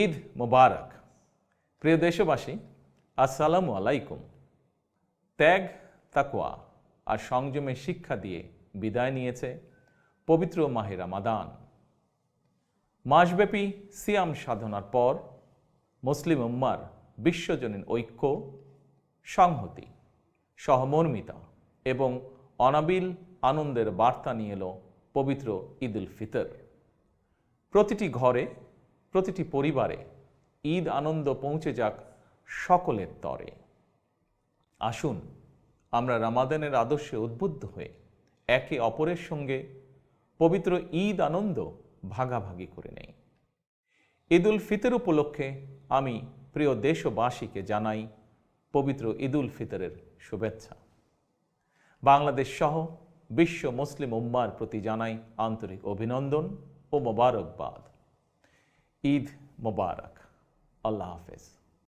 ঈদ মোবারক। প্রিয় দেশবাসী, আসসালামু আলাইকুম। ত্যাগ, তাকওয়া আর সংযমের শিক্ষা দিয়ে বিদায় নিয়েছে পবিত্র মাহে রমাদান। মাসব্যাপী সিয়াম সাধনার পর মুসলিম উম্মার বিশ্বজনীন ঐক্য, সংহতি, সহমর্মিতা এবং অনাবিল আনন্দের বার্তা নিয়ে এলো পবিত্র ঈদ উল ফিতর। প্রতিটি ঘরে, প্রতিটি পরিবারে ঈদ আনন্দ পৌঁছে যাক সকলের তরে। আসুন আমরা রমাদানের আদর্শে উদ্বুদ্ধ হয়ে একে অপরের সঙ্গে পবিত্র ঈদ আনন্দ ভাগাভাগি করে নেই। ঈদ উল ফিতর উপলক্ষে আমি প্রিয় দেশবাসীকে জানাই পবিত্র ঈদ উল ফিতরের শুভেচ্ছা। বাংলাদেশ সহ বিশ্ব মুসলিম উম্মার প্রতি জানাই আন্তরিক অভিনন্দন ও মোবারকবাদ। ঈদ মোবারক। আল্লাহ হাফেজ।